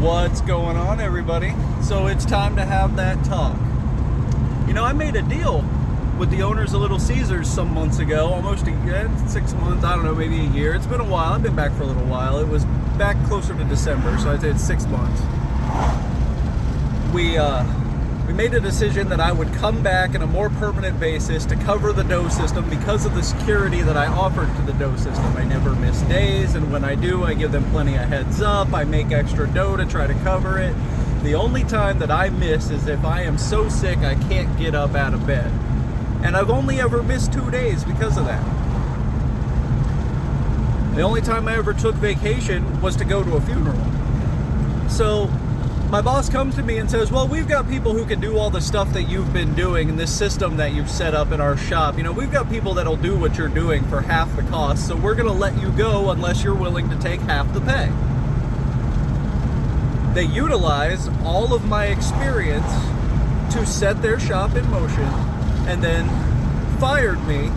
What's going on, everybody? So it's time to have that talk. You know, I made a deal with the owners of Little Caesars some months ago, almost 6 months, I don't know, maybe a year. It's been a while. I've been back for a little while. It was back closer to December, so I'd say it's 6 months. We made a decision that I would come back on a more permanent basis to cover the dough system because of the security that I offered to the dough system. I never miss days, and when I do, I give them plenty of heads up. I make extra dough to try to cover it. The only time that I miss is if I am so sick I can't get up out of bed. And I've only ever missed 2 days because of that. The only time I ever took vacation was to go to a funeral. So my boss comes to me and says, well, we've got people who can do all the stuff that you've been doing in this system that you've set up in our shop. You know, we've got people that'll do what you're doing for half the cost, so we're going to let you go unless you're willing to take half the pay. They utilize all of my experience to set their shop in motion and then fired me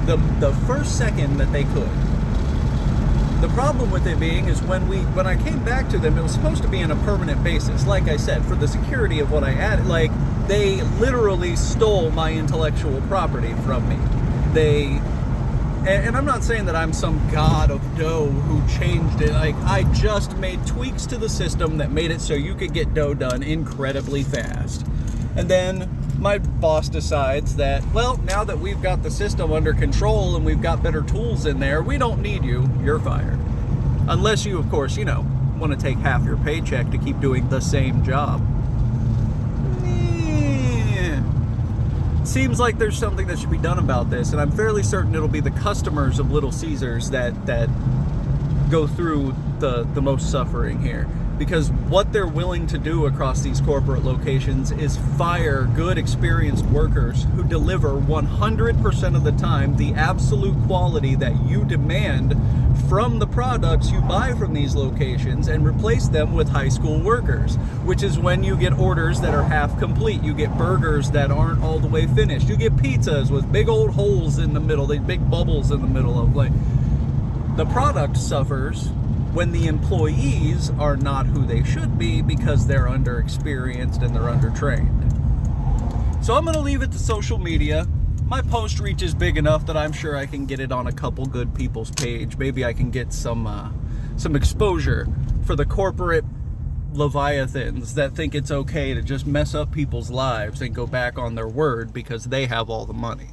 the first second that they could. The problem with it being is when I came back to them, it was supposed to be on a permanent basis. Like I said, for the security of what I added, like they literally stole my intellectual property from me. And I'm not saying that I'm some god of dough who changed it. Like, I just made tweaks to the system that made it so you could get dough done incredibly fast. And then my boss decides that, well, now that we've got the system under control and we've got better tools in there, we don't need you, you're fired. Unless you, of course, want to take half your paycheck to keep doing the same job. Seems like there's something that should be done about this, and I'm fairly certain it'll be the customers of Little Caesars that go through the most suffering here. Because what they're willing to do across these corporate locations is fire good, experienced workers who deliver 100% of the time the absolute quality that you demand from the products you buy from these locations and replace them with high school workers, which is when you get orders that are half complete. You get burgers that aren't all the way finished. You get pizzas with big old holes in the middle, they big bubbles in the middle of, like, the product suffers when the employees are not who they should be because they're underexperienced and they're undertrained. So I'm going to leave it to social media. My post reach is big enough that I'm sure I can get it on a couple good people's page. Maybe I can get some exposure for the corporate leviathans that think it's okay to just mess up people's lives and go back on their word because they have all the money.